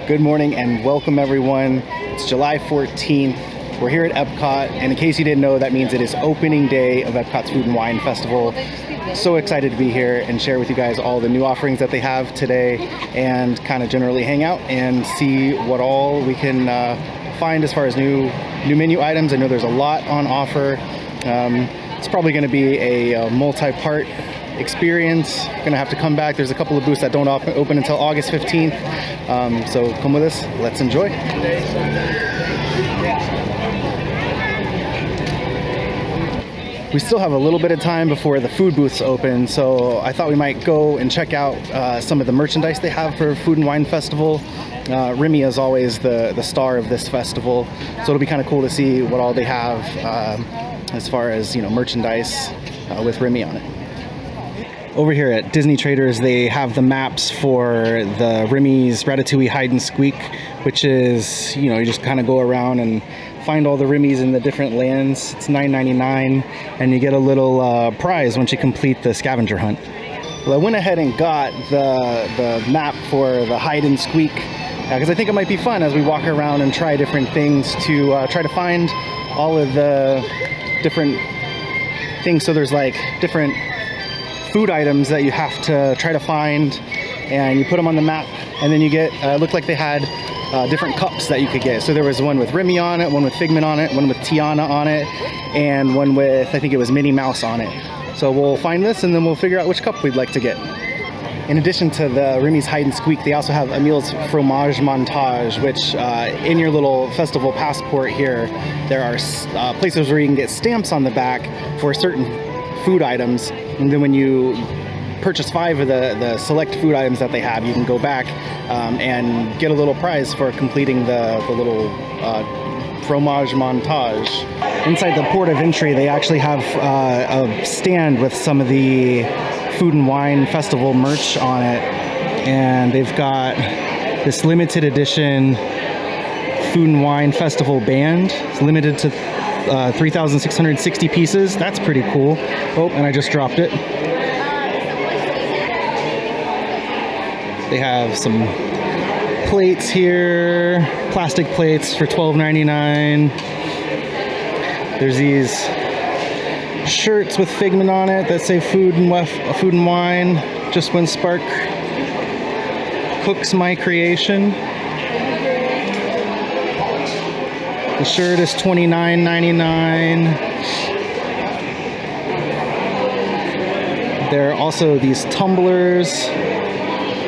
Good morning and welcome everyone. It's July 14th. We're here at EPCOT, and in case you didn't know, that means it is opening day of EPCOT's Food and Wine Festival. So excited to be here and share with you guys all the new offerings that they have today and kind of generally hang out and see what all we can find as far as new menu items. I know there's a lot on offer. It's probably going to be a multi-part experience. Gonna have to come back. There's a couple of booths that don't open until August 15th. So come with us. Let's enjoy. We still have a little bit of time before the food booths open, so I thought we might go and check out some of the merchandise they have for Food and Wine Festival. Remy is always the star of this festival, so it'll be kind of cool to see what all they have as far as, you know, merchandise with Remy on it. Over here at Disney Traders, they have the maps for the Remy's Ratatouille Hide and Squeak, which is, you know, you just kind of go around and find all the Remy's in the different lands. It's $9.99, and you get a little prize once you complete the scavenger hunt. Well, I went ahead and got the map for the Hide and Squeak because I think it might be fun as we walk around and try different things to try to find all of the different things. So there's like different food items that you have to try to find, and you put them on the map, and then you get looked like they had different cups that you could get. So there was one with Remy on it, one with Figment on it, one with Tiana on it, and one with, I think it was Minnie Mouse on it. So we'll find this and then we'll figure out which cup we'd like to get. In addition to the Remy's Hide and Squeak, they also have Emile's Fromage Montage, which in your little festival passport here, there are places where you can get stamps on the back for certain food items, and then when you purchase 5 of the select food items that they have, you can go back and get a little prize for completing the little Fromage Montage. Inside the port of entry, they actually have a stand with some of the Food and Wine Festival merch on it, and they've got this limited edition Food and Wine Festival band. It's limited to 3,660 pieces. That's pretty cool. Oh, and I just dropped it. They have some plates here, plastic plates for $12.99. There's these shirts with Figment on it that say Food and Wine. Just when Spark cooks my creation. The shirt is $29.99. There are also these tumblers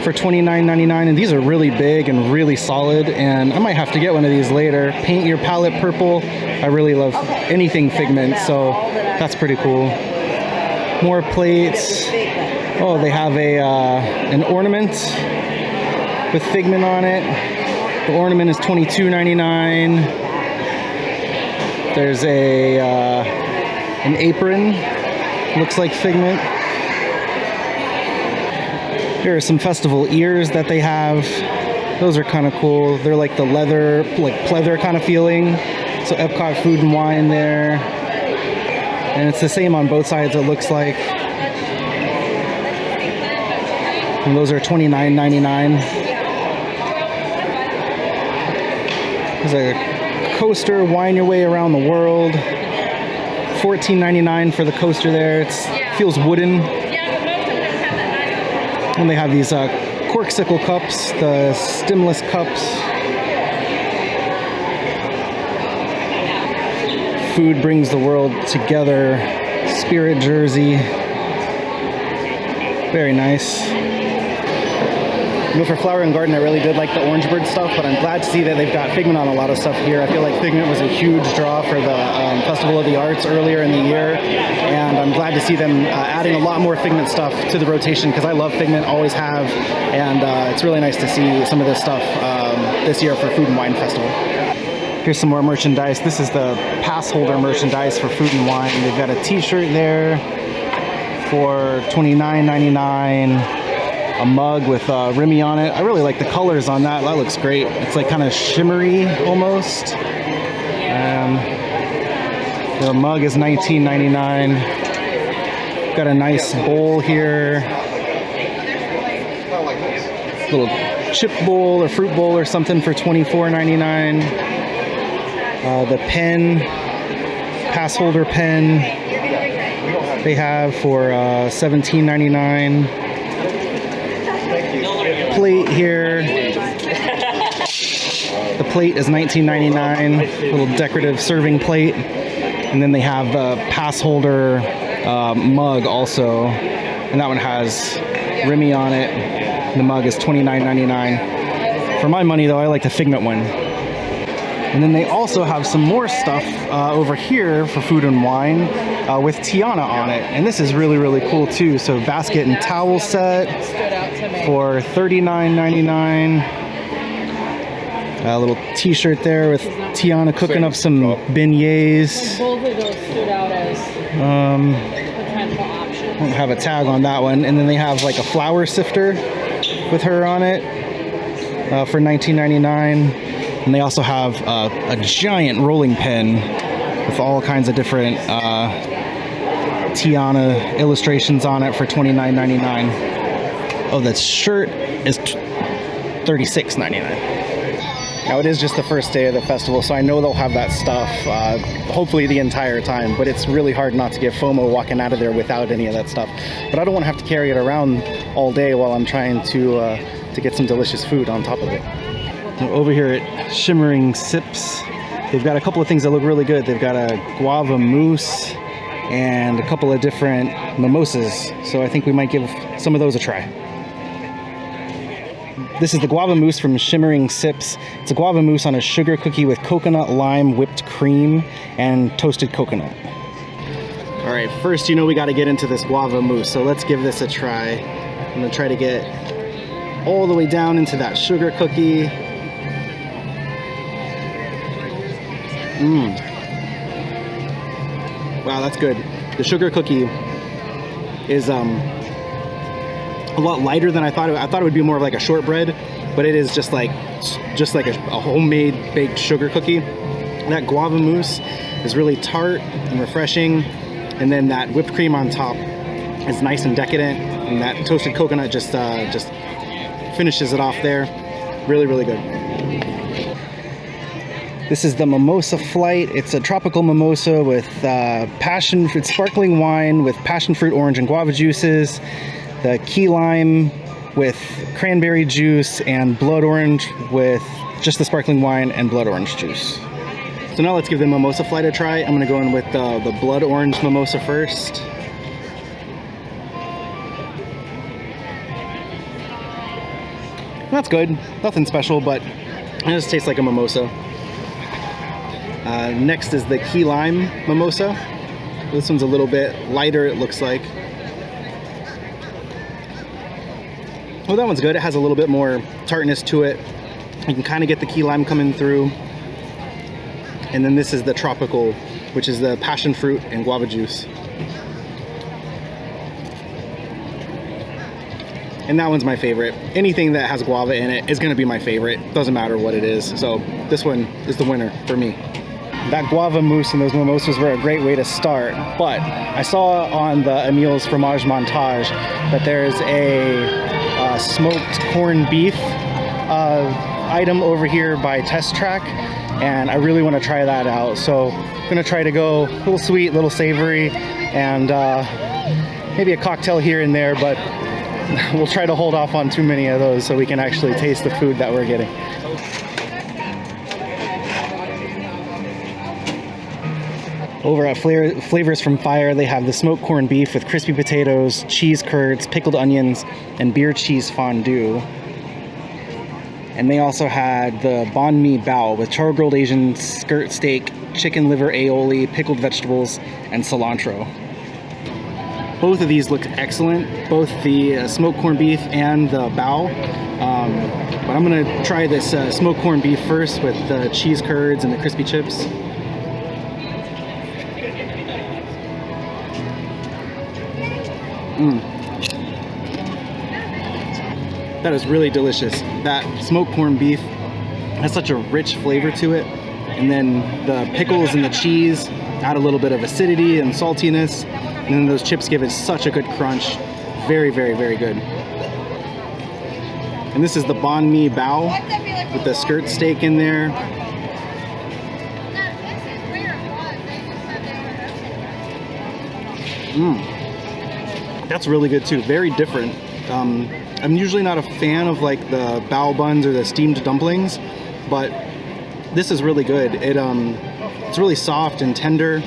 for $29.99, and these are really big and really solid, and I might have to get one of these later. Paint your palette purple. I really love anything Figment, so that's pretty cool. More plates. Oh, they have an ornament with Figment on it. The ornament is $22.99. There's an apron, looks like Figment. Here are some festival ears that they have. Those are kind of cool. They're like the leather, like pleather kind of feeling. So EPCOT Food and Wine there. And it's the same on both sides, it looks like. And those are $29.99. There's a coaster, Wine Your Way Around the World. $14.99 for the coaster there. It feels wooden. And they have these corksicle cups, the stemless cups. Food brings the world together. Spirit jersey. Very nice. You know, for Flower and Garden, I really did like the Orange Bird stuff, but I'm glad to see that they've got Figment on a lot of stuff here. I feel like Figment was a huge draw for the Festival of the Arts earlier in the year, and I'm glad to see them adding a lot more Figment stuff to the rotation, because I love Figment, always have, and it's really nice to see some of this stuff this year for Food and Wine Festival. Here's some more merchandise. This is the pass holder merchandise for Food and Wine. They've got a t-shirt there for $29.99. A mug with Remy on it. I really like the colors on that. That looks great. It's like kind of shimmery almost. The mug is $19.99. Got a nice bowl here. Little chip bowl or fruit bowl or something for $24.99. The pen, pass holder pen, they have for $17.99. Plate here. The plate is $19.99. Little decorative serving plate. And then they have the pass holder mug also. And that one has Remy on it. The mug is $29.99. For my money though, I like the Figment one. And then they also have some more stuff over here for food and wine with Tiana on it. And this is really, really cool too. So basket and towel set for $39.99. A little t-shirt there with Tiana cooking up some beignets. Both of those stood out as potential options. Don't have a tag on that one. And then they have like a flour sifter with her on it for $19.99. And they also have a giant rolling pen with all kinds of different Tiana illustrations on it for $29.99. Oh, that shirt is $36.99. Now, it is just the first day of the festival, so I know they'll have that stuff hopefully the entire time, but it's really hard not to get FOMO walking out of there without any of that stuff. But I don't want to have to carry it around all day while I'm trying to get some delicious food on top of it. Over here at Shimmering Sips, they've got a couple of things that look really good. They've got a guava mousse and a couple of different mimosas, so I think we might give some of those a try. This is the guava mousse from Shimmering Sips. It's a guava mousse on a sugar cookie with coconut, lime, whipped cream, and toasted coconut. All right, first, we got to get into this guava mousse, so let's give this a try. I'm gonna try to get all the way down into that sugar cookie. Wow, that's good. The sugar cookie is a lot lighter than I thought. I thought it would be more of like a shortbread, but it is just like a homemade baked sugar cookie. That guava mousse is really tart and refreshing, and then that whipped cream on top is nice and decadent, and that toasted coconut just finishes it off there. Really, really good. This is the Mimosa Flight. It's a tropical mimosa with passion fruit, sparkling wine with passion fruit, orange, and guava juices. The key lime with cranberry juice, and blood orange with just the sparkling wine and blood orange juice. So now let's give the Mimosa Flight a try. I'm gonna go in with the blood orange mimosa first. That's good, nothing special, but it just tastes like a mimosa. Next is the key lime mimosa. This one's a little bit lighter, it looks like. Oh, that one's good. It has a little bit more tartness to it. You can kind of get the key lime coming through. And then this is the tropical, which is the passion fruit and guava juice. And that one's my favorite. Anything that has guava in it is going to be my favorite. Doesn't matter what it is. So this one is the winner for me. That guava mousse and those mimosas were a great way to start, but I saw on the Emile's Fromage Montage that there's a smoked corned beef item over here by Test Track, and I really want to try that out. So I'm gonna try to go a little sweet, a little savory, and maybe a cocktail here and there, but we'll try to hold off on too many of those so we can actually taste the food that we're getting. Over at Flavors from Fire, they have the smoked corned beef with crispy potatoes, cheese curds, pickled onions, and beer cheese fondue. And they also had the banh mi bao with char-grilled Asian skirt steak, chicken liver aioli, pickled vegetables, and cilantro. Both of these looked excellent, both the smoked corned beef and the bao. But I'm gonna try this smoked corned beef first with the cheese curds and the crispy chips. That is really delicious. That smoked corned beef has such a rich flavor to it, and then the pickles and the cheese add a little bit of acidity and saltiness, and then those chips give it such a good crunch. Very, very, very good. And this is the banh mi bao with the skirt steak in there. That's really good too. Very different. I'm usually not a fan of like the bao buns or the steamed dumplings, but this is really good. It's really soft and tender,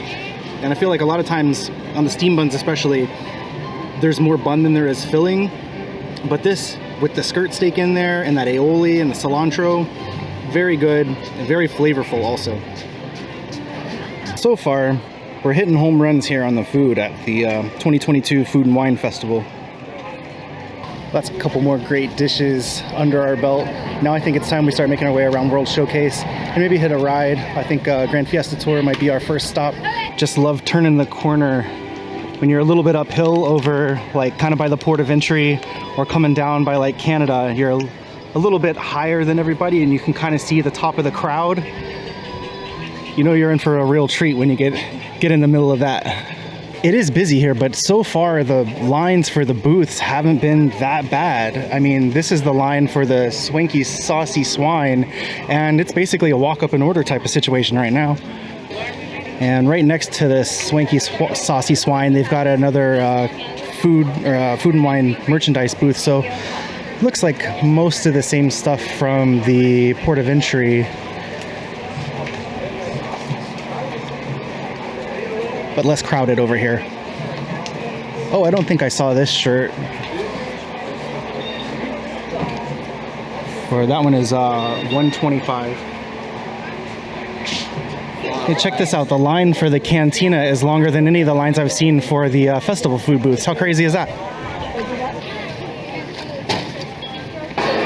and I feel like a lot of times on the steam buns especially, there's more bun than there is filling. But this, with the skirt steak in there and that aioli and the cilantro, very good and very flavorful also. So far, we're hitting home runs here on the food at the 2022 Food and Wine Festival. That's a couple more great dishes under our belt. Now I think it's time we start making our way around World Showcase and maybe hit a ride. I think Gran Fiesta Tour might be our first stop. Just love turning the corner when you're a little bit uphill over like kind of by the port of entry, or coming down by like Canada. You're a little bit higher than everybody and you can kind of see the top of the crowd. You know you're in for a real treat when you get in the middle of that. It is busy here, but so far the lines for the booths haven't been that bad. I mean, this is the line for the Swanky Saucy Swine, and it's basically a walk up and order type of situation right now. And right next to the Swanky Saucy Swine, they've got another food and wine merchandise booth. So looks like most of the same stuff from the port of entry, but less crowded over here. Oh, I don't think I saw this shirt. Or that one is $125. Hey, check this out. The line for the cantina is longer than any of the lines I've seen for the festival food booths. How crazy is that?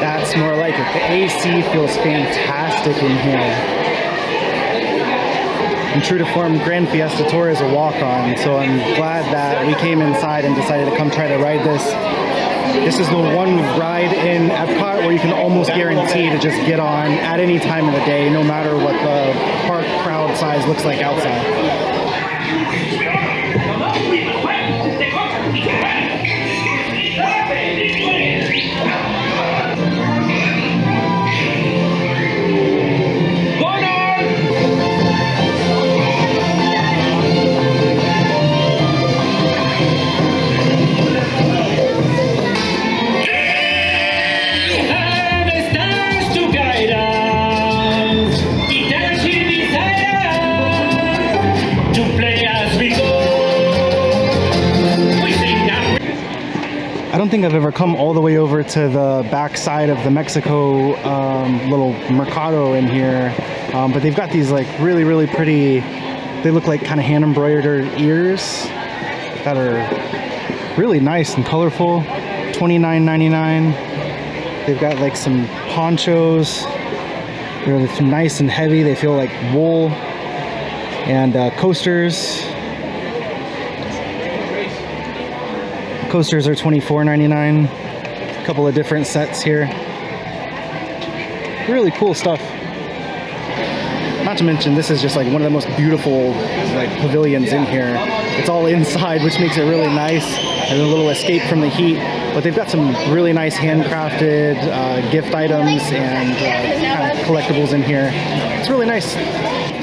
That's more like it. The AC feels fantastic in here. And true to form, Gran Fiesta Tour is a walk-on, so I'm glad that we came inside and decided to come try to ride this. This is the one ride in EPCOT where you can almost guarantee to just get on at any time of the day, no matter what the park crowd size looks like outside. I don't think I've ever come all the way over to the back side of the Mexico little mercado in here, but they've got these like really pretty, they look like kind of hand embroidered ears that are really nice and colorful. $29.99. They've got like some ponchos. They're nice and heavy. They feel like wool. And coasters. Coasters are $24.99. A couple of different sets here. Really cool stuff. Not to mention, this is just like one of the most beautiful like pavilions in here. It's all inside, which makes it really nice, and a little escape from the heat. But they've got some really nice handcrafted gift items and kind of collectibles in here. It's really nice.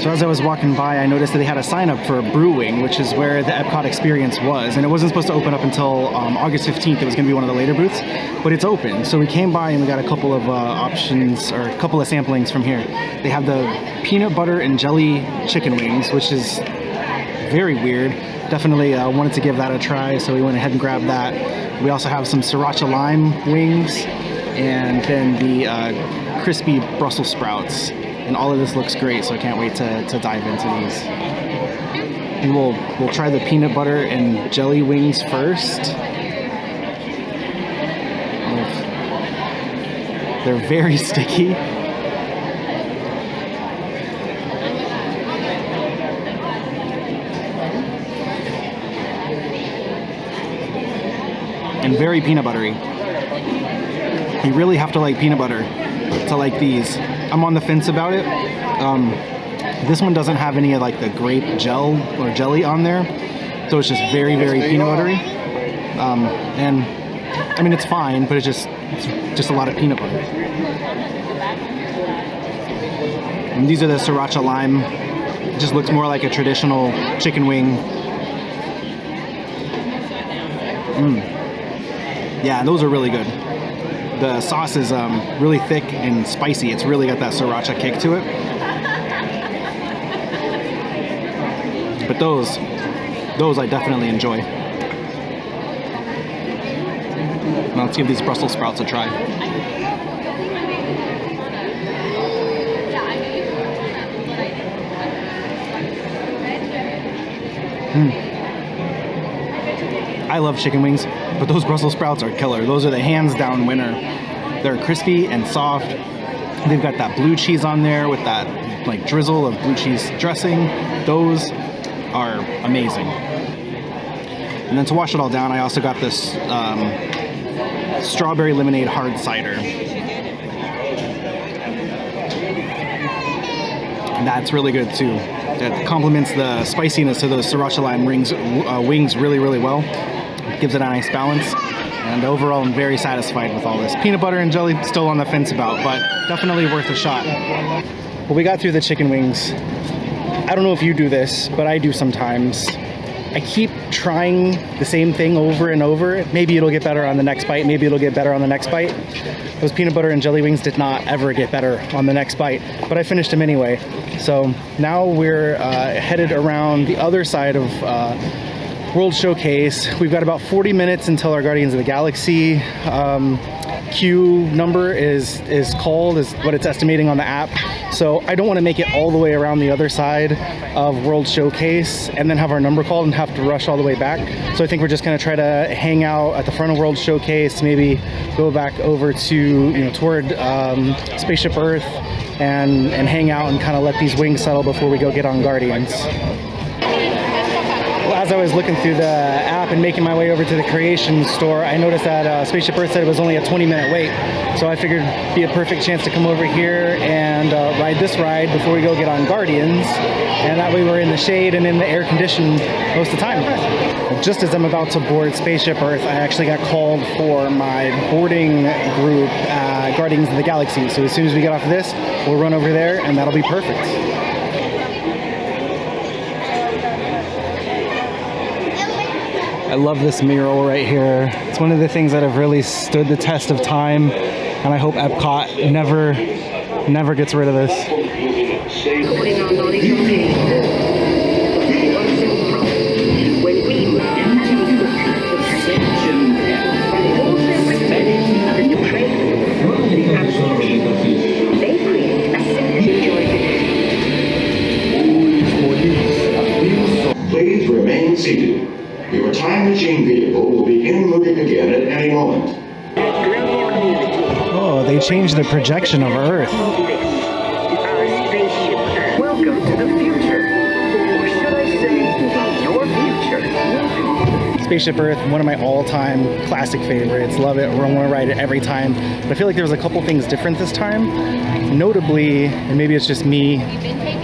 So as I was walking by, I noticed that they had a sign up for Brew-Wing, which is where the EPCOT experience was. And it wasn't supposed to open up until August 15th. It was going to be one of the later booths, but it's open. So we came by and we got a couple of options, or a couple of samplings from here. They have the peanut butter and jelly chicken wings, which is very weird. Definitely wanted to give that a try, so we went ahead and grabbed that. We also have some sriracha lime wings, and then the crispy Brussels sprouts. And all of this looks great, so I can't wait to dive into these. And we'll try the peanut butter and jelly wings first. They're very sticky. And very peanut buttery. You really have to like peanut butter to like these. I'm on the fence about it. This one doesn't have any of like the grape gel or jelly on there, so it's just very peanut buttery. And I mean, it's fine, but it's just It's just a lot of peanut butter. And these are the sriracha lime. It just looks more like a traditional chicken wing. Yeah, those are really good. The sauce is really thick and spicy. It's really got that sriracha kick to it. But those I definitely enjoy. Now let's give these Brussels sprouts a try. I love chicken wings, but those Brussels sprouts are killer. Those are the hands down winner. They're crispy and soft. They've got that blue cheese on there with that like drizzle of blue cheese dressing. Those are amazing. And then to wash it all down, I also got this strawberry lemonade hard cider. And that's really good too. It complements the spiciness of those sriracha lime wings really, really well. It gives it a nice balance. And overall, I'm very satisfied with all this. Peanut butter and jelly, still on the fence about, but definitely worth a shot. Well, we got through the chicken wings. I don't know if you do this, but I do sometimes. I keep trying the same thing over and over. Maybe it'll get better on the next bite. Maybe it'll get better on the next bite. Those peanut butter and jelly wings did not ever get better on the next bite, but I finished them anyway. So now we're headed around the other side of World Showcase. We've got about 40 minutes until our Guardians of the Galaxy queue number is called, is what it's estimating on the app. So I don't want to make it all the way around the other side of World Showcase and then have our number called and have to rush all the way back. So I think we're just going to try to hang out at the front of World Showcase, maybe go back over to, toward Spaceship Earth and hang out and kind of let these wings settle before we go get on Guardians. As I was looking through the app and making my way over to the Creation store, I noticed that Spaceship Earth said it was only a 20-minute wait. So I figured it'd be a perfect chance to come over here and ride this ride before we go get on Guardians. And that way we're in the shade and in the air conditioned most of the time. Just as I'm about to board Spaceship Earth, I actually got called for my boarding group Guardians of the Galaxy. So as soon as we get off of this, we'll run over there and that'll be perfect. I love this mural right here. It's one of the things that have really stood the test of time, and I hope EPCOT never gets rid of this. Please remain seated. Your time machine vehicle will begin moving again at any moment. Oh, they changed the projection of Earth. Welcome to the future. Or should I say, your future? Spaceship Earth, one of my all-time classic favorites. Love it. I want to ride it every time. But I feel like there was a couple things different this time. Notably, and maybe it's just me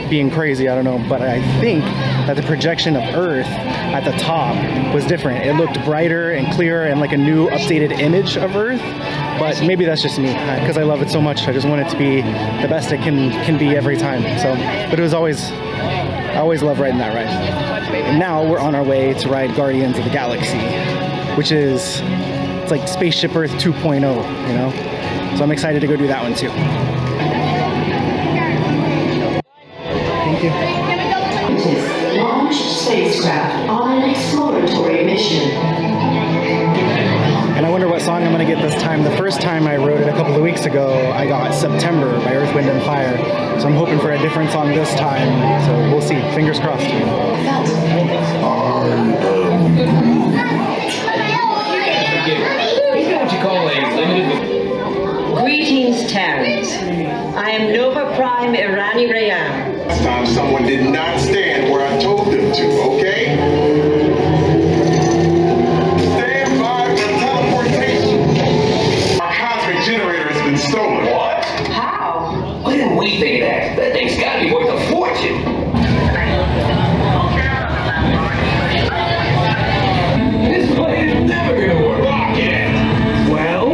being crazy, I don't know, but I think that the projection of Earth at the top was different. It looked brighter and clearer and like a new updated image of Earth. But maybe that's just me, because I love it so much. I just want it to be the best it can be every time. So, but it was I always love riding that ride. And now we're on our way to ride Guardians of the Galaxy, which is, it's like Spaceship Earth 2.0, So I'm excited to go do that one too. Thank you. Launched spacecraft on an exploratory mission. And I wonder what song I'm going to get this time. The first time I wrote it a couple of weeks ago, I got September by Earth, Wind & Fire. So I'm hoping for a different song this time. So we'll see. Fingers crossed. You know what you call a limited... Greetings, Terrans. I am Nova Prime Irani Rayan. Last time someone did not stand where I told them to, okay? Stand by for teleportation. Our cosmic generator has been stolen. What? How? Why didn't we think of that? That thing's gotta be worth a fortune. This plane is never gonna work. Rocket! Well,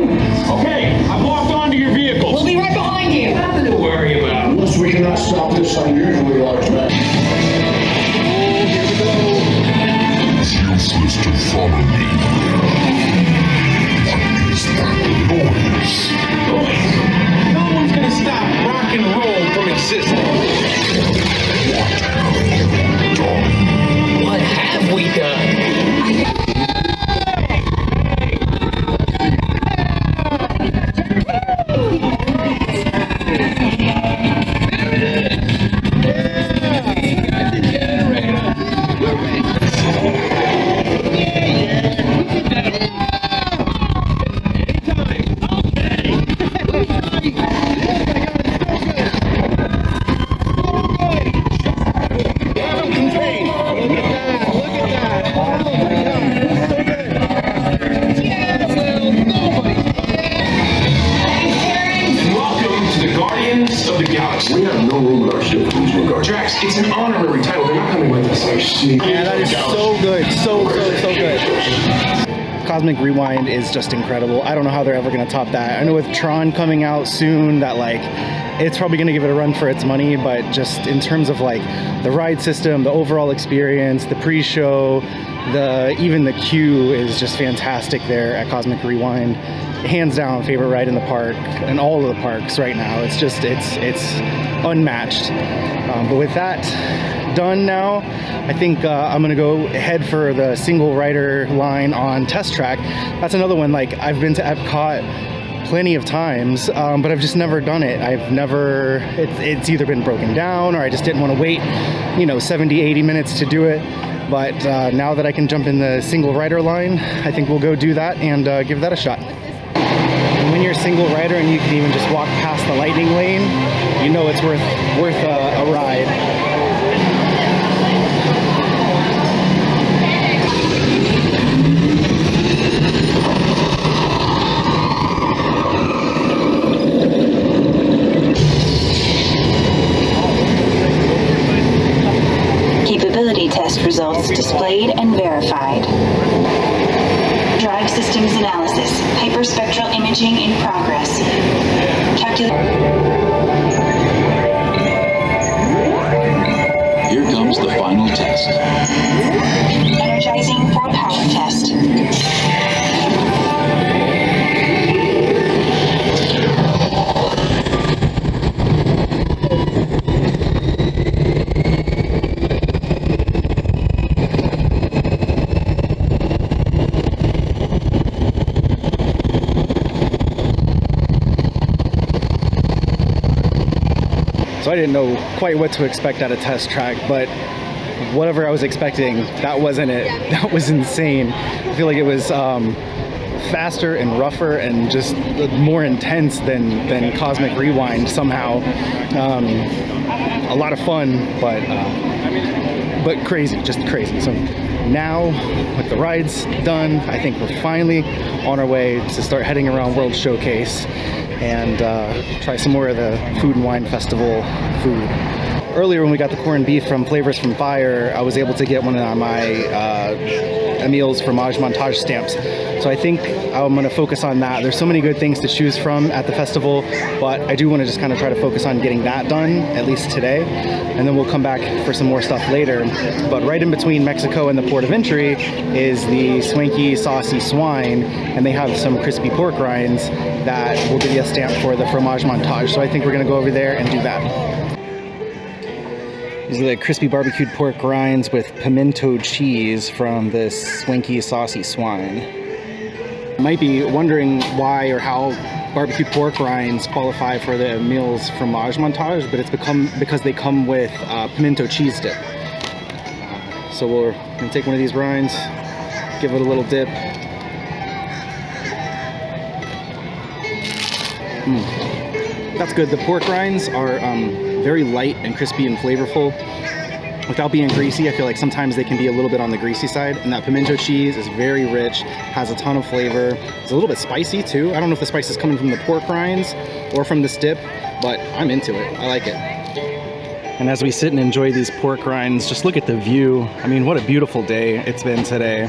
okay. Alps, we cannot stop this unusually large match. It's useless to follow me. What is that noise? No one's gonna stop rock and roll from existing. What have we done? What have we done? We have no room in our ship for these regards. Drax, it's an honorary title. They're not coming with us. I see. Yeah, that is so good. So good. Cosmic Rewind is just incredible. I don't know how they're ever going to top that. I know with Tron coming out soon that like it's probably going to give it a run for its money, but just in terms of like the ride system, the overall experience, the pre-show, even the queue is just fantastic there at Cosmic Rewind. Hands down favorite ride in the park and all of the parks right now. It's just it's unmatched. But with that done now, I think I'm gonna go head for the single rider line on Test Track. That's another one. Like I've been to EPCOT plenty of times, but I've just never done it. It's either been broken down or I just didn't want to wait 70-80 minutes to do it. But now that I can jump in the single rider line, I think we'll go do that and give that a shot. When you're a single rider and you can even just walk past the lightning lane, you know it's worth a ride. Capability test results displayed and verified. Drive systems analysis. Hyperspectral imaging in progress. Here comes the final test. Energizing for power test. So I didn't know quite what to expect at a Test Track, but whatever I was expecting, that wasn't it. That was insane. I feel like it was faster and rougher and just more intense than Cosmic Rewind somehow. A lot of fun, but crazy, just crazy. So now with the rides done, I think we're finally on our way to start heading around World Showcase and try some more of the Food and Wine Festival food. Earlier when we got the corned beef from Flavors from Fire, I was able to get one of my Emile's Fromage Montage stamps. So I think I'm going to focus on that. There's so many good things to choose from at the festival, but I do want to just kind of try to focus on getting that done, at least today, and then we'll come back for some more stuff later. But right in between Mexico and the port of entry is the Swanky, Saucy, Swine, and they have some crispy pork rinds that will give you a stamp for the Fromage Montage. So I think we're going to go over there and do that. These are the crispy barbecued pork rinds with pimento cheese from this Swanky Saucy Swine. You might be wondering why or how barbecued pork rinds qualify for the Emile's Fromage Montage, but it's because they come with pimento cheese dip. So we're gonna take one of these rinds, give it a little dip. That's good. The pork rinds are very light and crispy and flavorful without being greasy. I feel like sometimes they can be a little bit on the greasy side, and that pimento cheese is very rich, has a ton of flavor. It's a little bit spicy too. I don't know if the spice is coming from the pork rinds or from this dip, but I'm into it. I like it. And as we sit and enjoy these pork rinds, just look at the view. I mean, what a beautiful day it's been today.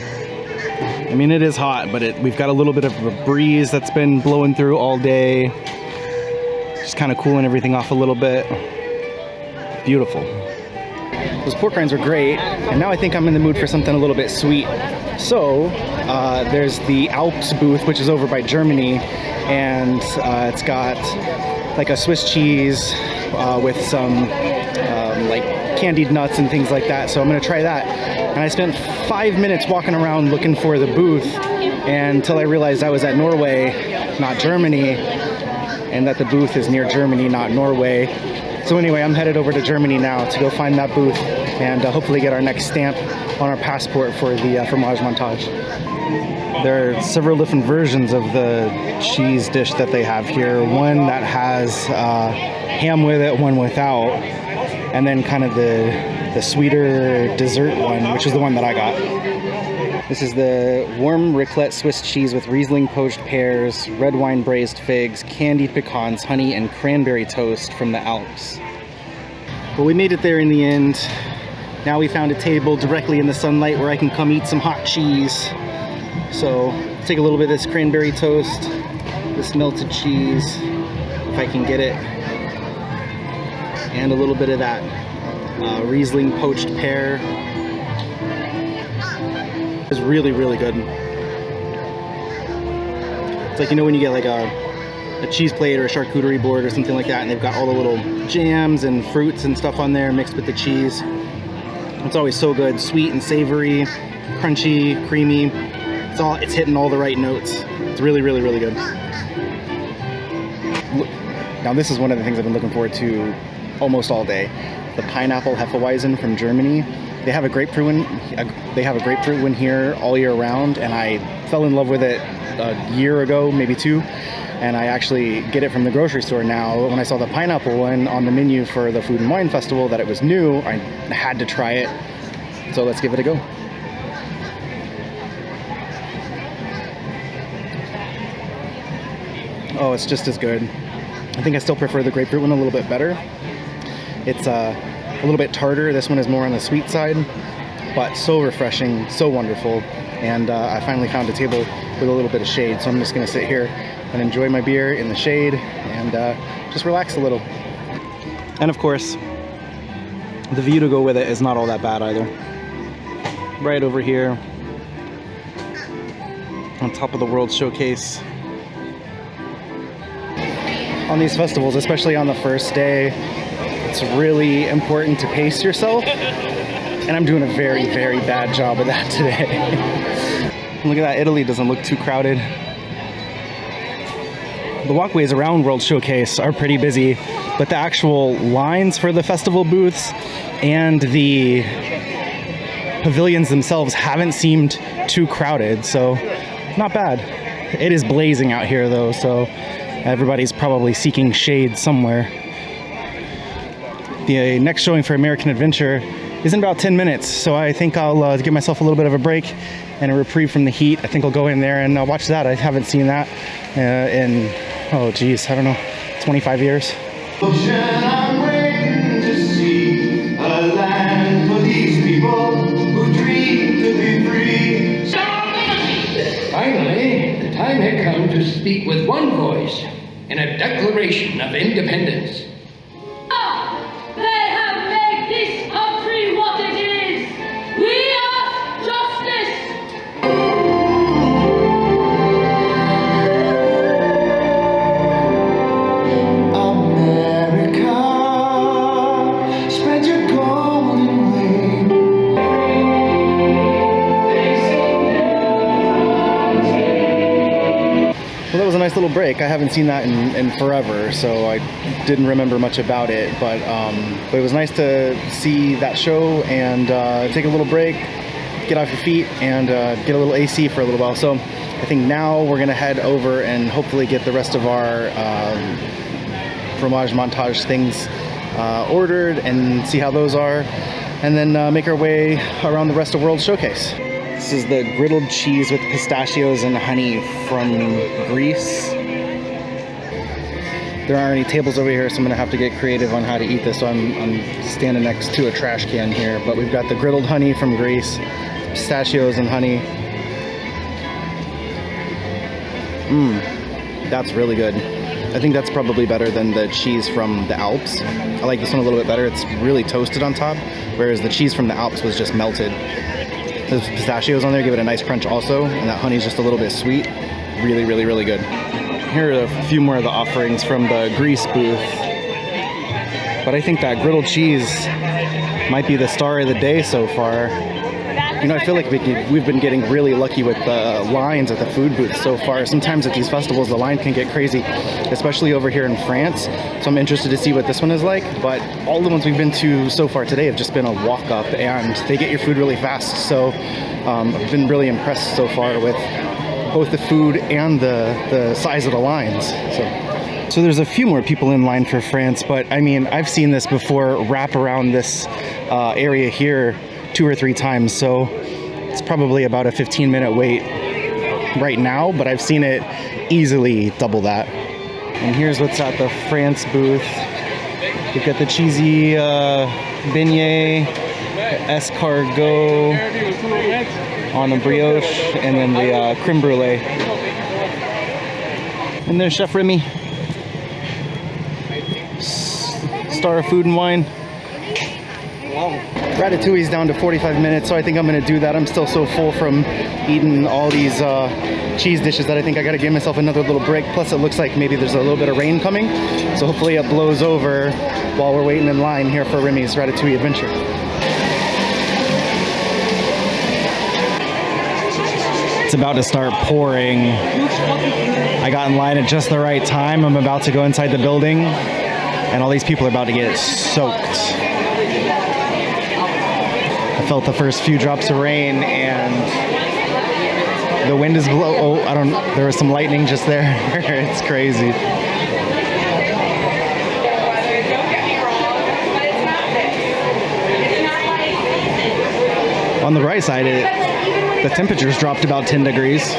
I mean, it is hot, but we've got a little bit of a breeze that's been blowing through all day. Just kind of cooling everything off a little bit. beautiful. Those pork rinds were great, and now I think I'm in the mood for something a little bit sweet. So there's the Alps booth, which is over by Germany, and it's got like a Swiss cheese with some like candied nuts and things like that. So I'm gonna try that. And I spent 5 minutes walking around looking for the booth, and until I realized I was at Norway, not Germany, and that the booth is near Germany, not Norway. So anyway, I'm headed over to Germany now to go find that booth and hopefully get our next stamp on our passport for the Fromage Montage. There are several different versions of the cheese dish that they have here. One that has ham with it, one without, and then kind of the sweeter dessert one, which is the one that I got. This is the warm raclette Swiss cheese with Riesling poached pears, red wine braised figs, candied pecans, honey, and cranberry toast from the Alps. Well, we made it there in the end. Now we found a table directly in the sunlight where I can come eat some hot cheese. So take a little bit of this cranberry toast, this melted cheese, if I can get it, and a little bit of that Riesling poached pear. It's really, really good. It's like, you know, when you get like a cheese plate or a charcuterie board or something like that, and they've got all the little jams and fruits and stuff on there mixed with the cheese. It's always so good, sweet and savory, crunchy, creamy. It's hitting all the right notes. It's really, really, really good. Now this is one of the things I've been looking forward to almost all day. The pineapple Hefeweizen from Germany. They have a grapefruit one here all year round, and I fell in love with it a year ago, maybe 2. And I actually get it from the grocery store now. When I saw the pineapple one on the menu for the Food and Wine Festival, that it was new, I had to try it. So let's give it a go. Oh, it's just as good. I think I still prefer the grapefruit one a little bit better. It's a little bit tartar. This one is more on the sweet side, but so refreshing, so wonderful. And I finally found a table with a little bit of shade, so I'm just gonna sit here and enjoy my beer in the shade and just relax a little. And of course, the view to go with it is not all that bad either. Right over here, on top of the World Showcase. On these festivals, especially on the first day, it's really important to pace yourself, and I'm doing a very, very bad job of that today. Look at that, Italy doesn't look too crowded. The walkways around World Showcase are pretty busy, but the actual lines for the festival booths and the pavilions themselves haven't seemed too crowded, so not bad. It is blazing out here though, so everybody's probably seeking shade somewhere. The next showing for American Adventure is in about 10 minutes, so I think I'll give myself a little bit of a break and a reprieve from the heat. I think I'll go in there and watch that. I haven't seen that in, oh geez, I don't know, 25 years. I'm waiting to see a land for these people who dream to be free. Finally, the time had come to speak with one voice in a declaration of independence. They have made this country what it is. We ask justice. America, spread your golden wing. Well, that was a nice little break. I haven't seen that in forever, so I didn't remember much about it, but it was nice to see that show and take a little break, get off your feet, and get a little AC for a little while. So I think now we're gonna head over and hopefully get the rest of our Fromage Montage things ordered and see how those are, and then make our way around the rest of World Showcase. This is the griddled cheese with pistachios and honey from Greece. There aren't any tables over here, so I'm gonna have to get creative on how to eat this. So I'm standing next to a trash can here, but we've got the griddled honey from Greece, pistachios and honey. That's really good. I think that's probably better than the cheese from the Alps. I like this one a little bit better. It's really toasted on top, whereas the cheese from the Alps was just melted. There's pistachios on there, give it a nice crunch also, and that honey's just a little bit sweet. Really, really, really good. Here are a few more of the offerings from the Greece booth. But I think that griddled cheese might be the star of the day so far. You know, I feel like we've been getting really lucky with the lines at the food booth so far. Sometimes at these festivals, the line can get crazy, especially over here in France. So I'm interested to see what this one is like. But all the ones we've been to so far today have just been a walk up, and they get your food really fast. So I've been really impressed so far with both the food and the size of the lines. So there's a few more people in line for France, but I mean, I've seen this before wrap around this area here 2 or 3 times, so it's probably about a 15-minute wait right now, but I've seen it easily double that. And here's what's at the France booth. We've got the cheesy beignet, escargot on a brioche, and then the creme brulee. And there's Chef Remy, star of Food and Wine. Ratatouille's down to 45 minutes, so I think I'm gonna do that. I'm still so full from eating all these cheese dishes that I think I gotta give myself another little break. Plus it looks like maybe there's a little bit of rain coming, so hopefully it blows over while we're waiting in line here for Remy's Ratatouille adventure. It's about to start pouring. I got in line at just the right time. I'm about to go inside the building, and all these people are about to get soaked. I felt the first few drops of rain, and the wind is blow. Oh, there was some lightning just there. It's crazy. On the right side, the temperatures dropped about 10 degrees.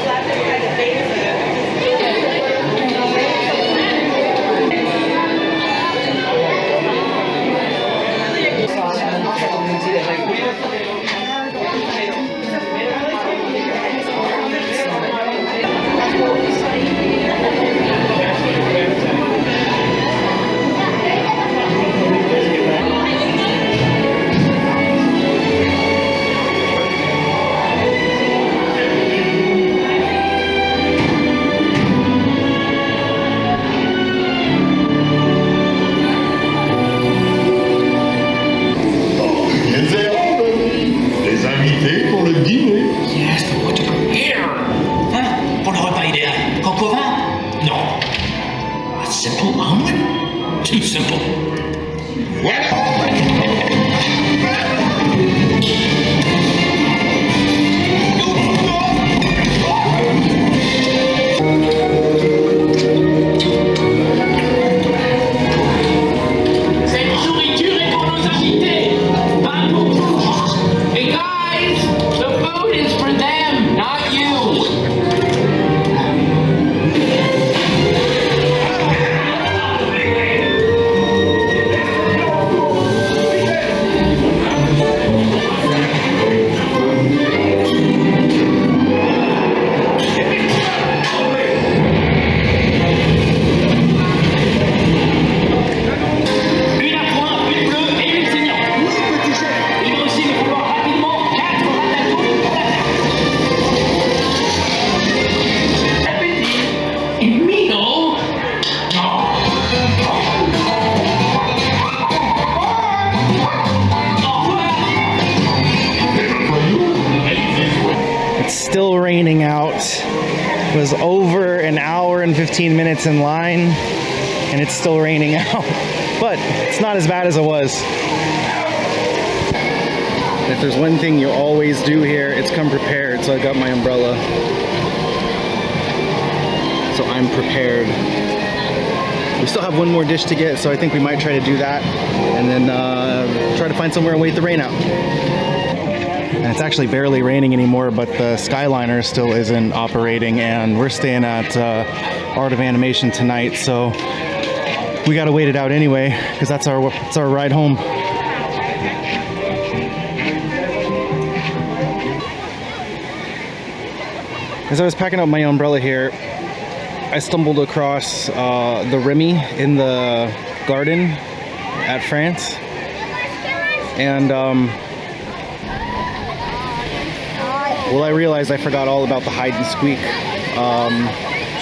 Still raining out. It was over an hour and 15 minutes in line, and it's still raining out. But it's not as bad as it was. If there's one thing you always do here, it's come prepared. So I got my umbrella. So I'm prepared. We still have one more dish to get, so I think we might try to do that, and then try to find somewhere and wait the rain out. And it's actually barely raining anymore, but the Skyliner still isn't operating, and we're staying at Art of Animation tonight, so we gotta wait it out anyway, because that's our ride home. As I was packing up my umbrella here, I stumbled across the Remy in the garden at France, and well, I realized I forgot all about the hide and squeak,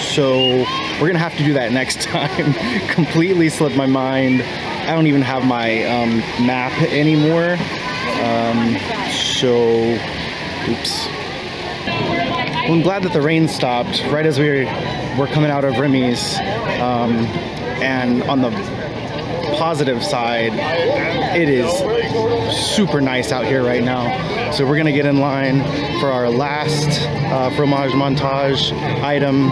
so we're gonna have to do that next time. Completely slipped my mind. I don't even have my map anymore, so oops. Well, I'm glad that the rain stopped right as we were coming out of Remy's, and on the positive side, it is super nice out here right now. So we're gonna get in line for our last Fromage Montage item,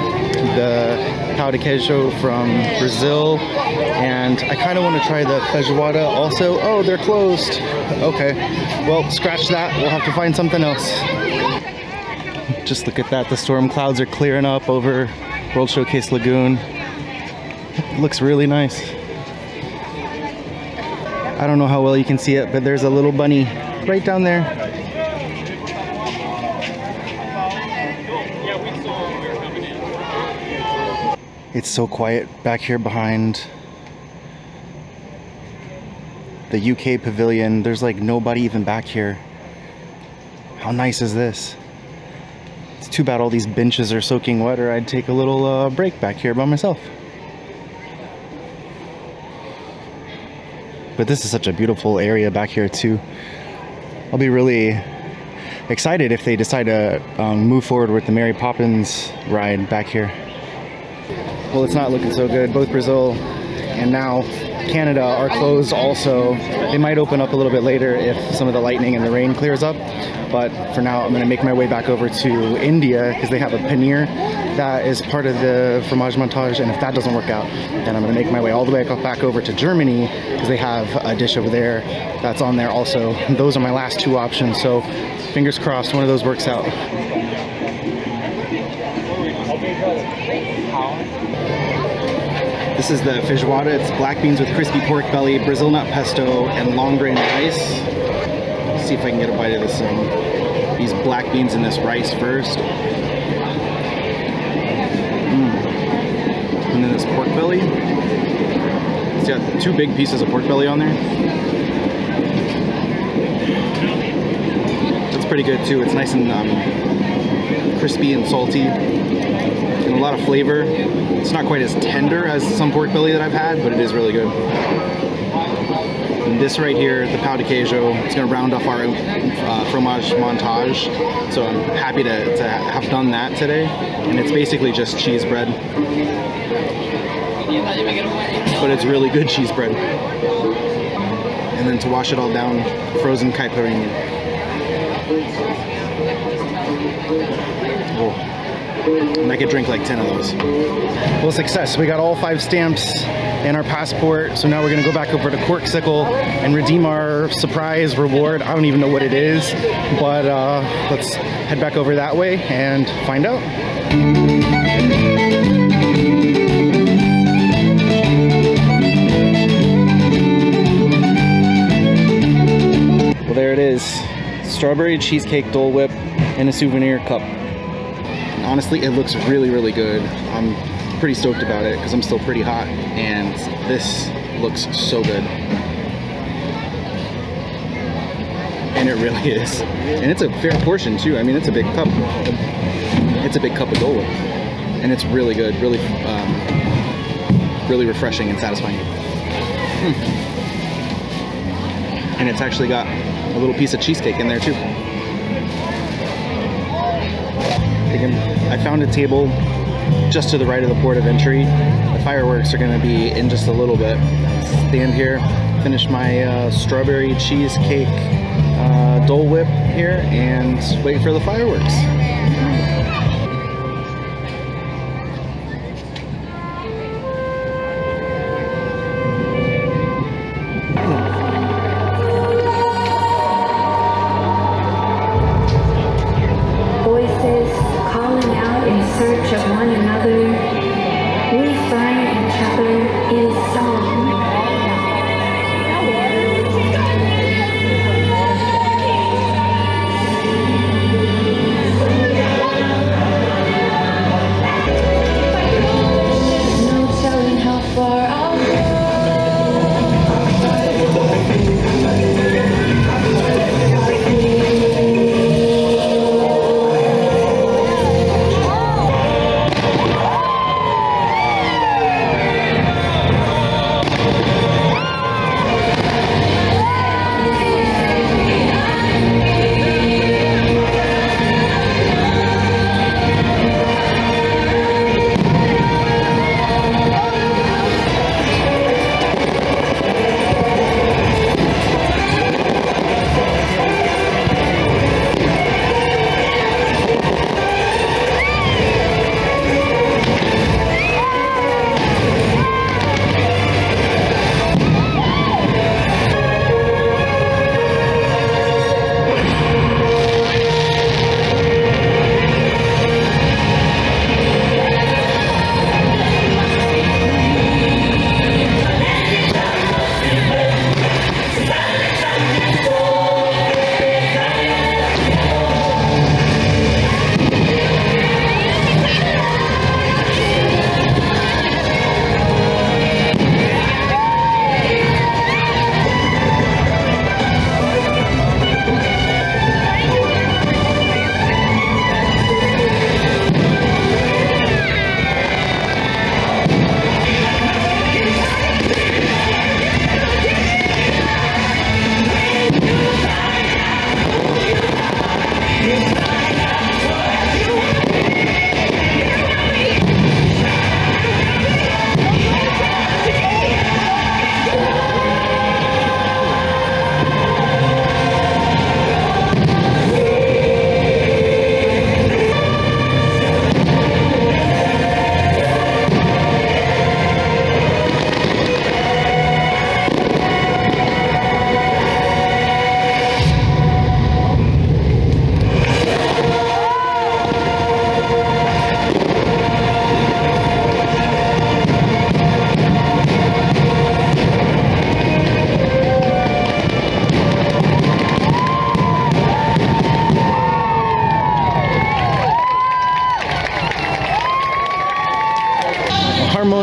the pão de queijo from Brazil, and I kind of want to try the feijoada also. Oh, they're closed. Okay, well, scratch that. We'll have to find something else. Just look at that. The storm clouds are clearing up over World Showcase Lagoon. It looks really nice. I don't know how well you can see it, but there's a little bunny right down there. It's so quiet back here behind the UK pavilion. There's like nobody even back here. How nice is this? It's too bad all these benches are soaking wet, or I'd take a little break back here by myself. But this is such a beautiful area back here too. I'll be really excited if they decide to move forward with the Mary Poppins ride back here. Well, it's not looking so good. Both Brazil and now Canada are closed also. They might open up a little bit later if some of the lightning and the rain clears up. But for now, I'm going to make my way back over to India because they have a paneer that is part of the Fromage Montage. And if that doesn't work out, then I'm going to make my way all the way back over to Germany because they have a dish over there that's on there also. And those are my last two options. So fingers crossed one of those works out. This is the feijoada. It's black beans with crispy pork belly, Brazil nut pesto, and long grain rice. Let's see if I can get a bite of this. These black beans in this rice first. And then this pork belly. It's got 2 big pieces of pork belly on there. That's pretty good too. It's nice and crispy and salty. And a lot of flavor. It's not quite as tender as some pork belly that I've had, but it is really good. And this right here, the pão de queijo, it's going to round off our Fromage Montage. So I'm happy to have done that today. And it's basically just cheese bread. But it's really good cheese bread. And then to wash it all down, frozen caipirinha. Oh. And I could drink like 10 of those. Well, success. We got all 5 stamps and our passport. So now we're going to go back over to Corksicle and redeem our surprise reward. I don't even know what it is, but let's head back over that way and find out. Well, there it is. Strawberry cheesecake Dole Whip in a souvenir cup. Honestly, it looks really, really good. I'm pretty stoked about it because I'm still pretty hot, and this looks so good. And it really is. And it's a fair portion too. I mean, it's a big cup. It's a big cup of Dole Whip. And it's really good, really, really refreshing and satisfying. And it's actually got a little piece of cheesecake in there too. I found a table just to the right of the port of entry. The fireworks are going to be in just a little bit. Stand here, finish my strawberry cheesecake Dole Whip here, and wait for the fireworks.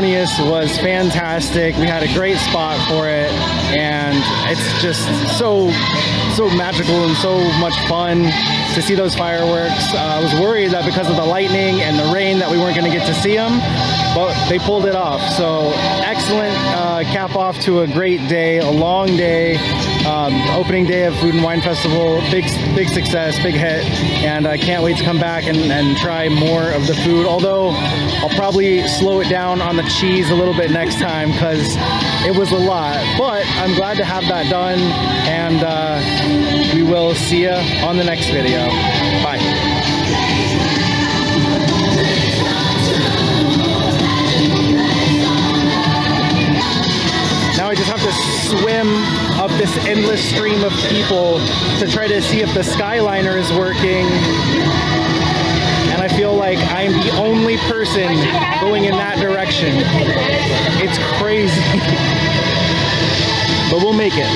Harmonious was fantastic. We had a great spot for it, and it's just so magical and so much fun to see those fireworks. I was worried that because of the lightning and the rain that we weren't going to get to see them, but they pulled it off. So excellent cap off to a great day, a long day. Opening day of Food and Wine Festival, big success, big hit, and I can't wait to come back and try more of the food, although I'll probably slow it down on the cheese a little bit next time because it was a lot, but I'm glad to have that done, and we will see you on the next video. Bye. Now I just have to swim up this endless stream of people to try to see if the Skyliner is working. And I feel like I'm the only person going in that direction. It's crazy. But we'll make it.